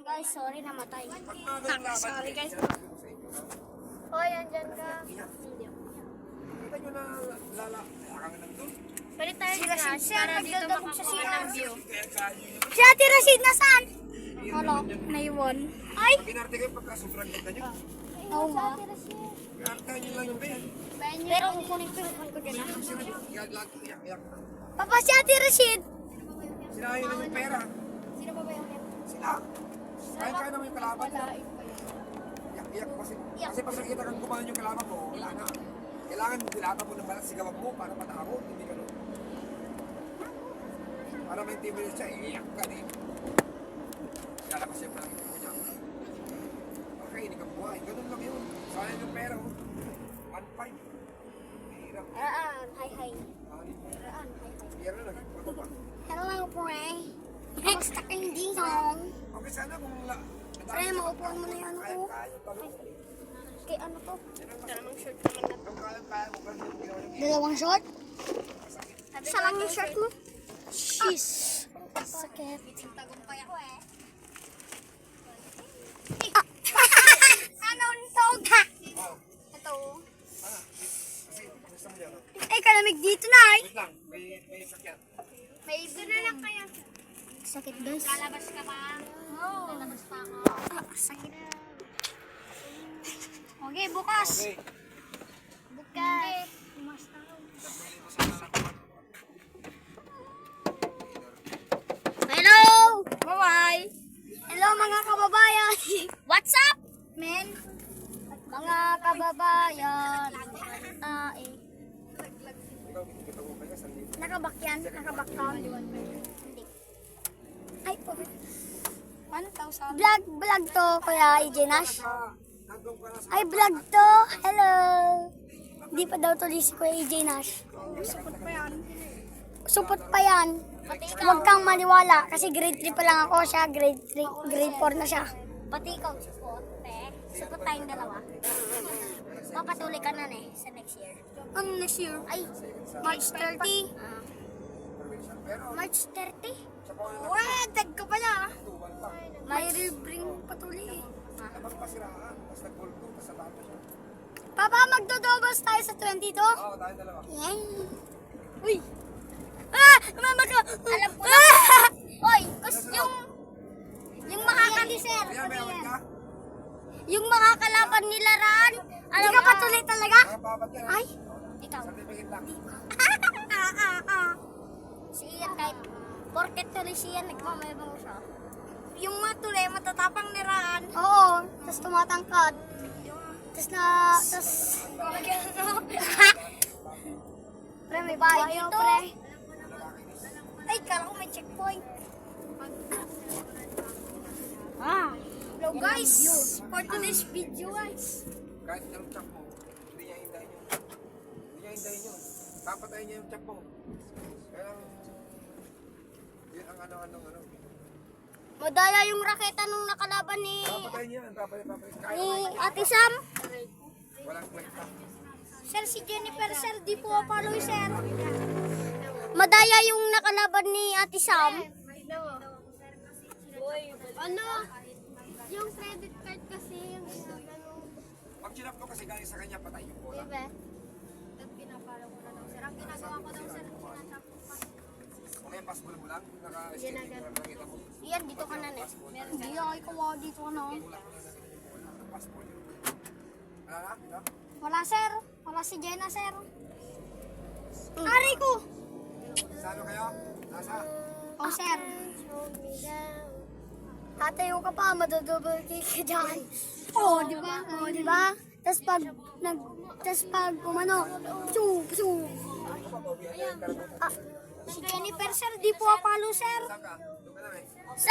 Guys, sorry namatay. Sorry guys. Hoy, andyan ka. Kita nyo na lalakangan ng doon. Balik tayo Si sa Rashid, garage sir, para dito nagdadabog sa makakuha CR. ng view. Kaya kayo nyo. Si Ate Rashid, nasaan? Hala, naiwan. Ay! Pag inarte kayo pagka sobrang ganda nyo. Oo nga. Iartahan nyo lang yung kaya. Pero kukunin ko ko dyan. Iyak. Papa, si Ate Rashid. Sinahin lang yung pera. Sino ba yung Sila. Kaya naman yung kalaban. Iyak kasi. Kasi pag nakikita kang kumain yung kalaban mo, wala na. Kailangan dilata mo ng balat sigawan mo para matakot. Hindi ka nun. Para may intimidate siya, iyak ka din. Lalabas siya pa lang yung niya. Okay, hindi ka buhay. Ganun lang yun. Sayang yung pera. 1.5. Mahirap. Hi. Pera lang. Ito pa. Hello, pre. Kamusta ka hindi song? Okay, sana kung Pre, maupuan mo na yan ako. Kay ano to? Dalawang short naman na. Kaya mo kasi yung ginawa yung Dalawang short? Isa lang yung short mo? Jeez. Sakit. Tagumpay ako eh. Ano nitog ha? Ito. Kasi gusto mo yan. Ay, kalamig dito na eh. Wait lang, may sakyan. May na lang kaya. Sakit guys. Lalabas ka pa? Oo. Lalabas pa ako. Sakit. Okay, bukas. Okay. Bukas. Hello! Bye-bye! Hello mga kababayan! What's up, men? Mga kababayan. Ikaw, kita mo kaya sa libo. Nakabak yan? Nakabak ka? Hindi. Ay, po. 1,000. Vlog to, Kuya EJ Nash. Nandun ka na sa Ay, vlog to. Hello! Hindi pa daw tuloy si Kuya EJ Nash. Support pa yan. Supot pa yan. Huwag kang maniwala kasi grade 3 pa lang ako siya, grade 3, grade 4 na siya. Pati ikaw supot, pe. Supot tayong dalawa. Papatuloy ka na sa next year. Ang next year? Ay, March 30. March 30? Wah, tag ka pala. May ring patuloy eh. labas pasiraan. Tapos nag-gold 2, tapos natapos siya. Papa, magdodobos tayo sa 22? Oo, tayo dalawa. Yay! Uy! Ah! Mama ko! Alam ko na! Oy! Yung makakalisir! Kaya may awit ka? Yung makakalaban nila Ran! Alam ka patuloy talaga? Nakapabat ka na. Ay! Ikaw! Certificate lang. Si Ian kahit porket tuloy si Ian nagmamayabang siya. Yung matuloy matatapang ni Ran. Oo! Tapos tumatangkad. Tapos Pre, may bahay dito. Ay, kala ko may checkpoint. Hello guys, for today's video guys. Kahit anong chop mo, hindi niya hindahin yun. Hindi niya hindahin yun. Papatayin niya yung chop mo. Kaya, yun ang ano. Madaya yung raketa nung nakalaban ni Papatayin niya, papatayin. Kaya ni naman. Ate Sam. Walang kwenta. Sir, si Jennifer, sir, di po follow, sir. Madaya yung nakalaban ni Ate Sam. Ano? Yung credit card kasi, yung Pag chinap ko kasi galing sa kanya, patay yung bola. diba? Pinapalo ko na daw, sir. Ang ginagawa ko daw, sir, sinatap ko pa. Okay, pasbol mo lang. Naka-escape ko lang nakita mo. Iyan, dito ka na, Nes. Hindi ako ikaw, dito ka na. Pasbol yun. Wala na? Diba? Wala, sir. Wala si Jenna, sir. Aray ko! Sa ano kayo? Nasa? Oh, sir. Tatayo ka pa, madodouble kick ka dyan. Oo, di ba? Oo, di ba? Tapos pag umano, si Jennifer, sir, di po apalo, sir. Saan ka? Doon ka na eh. Sir!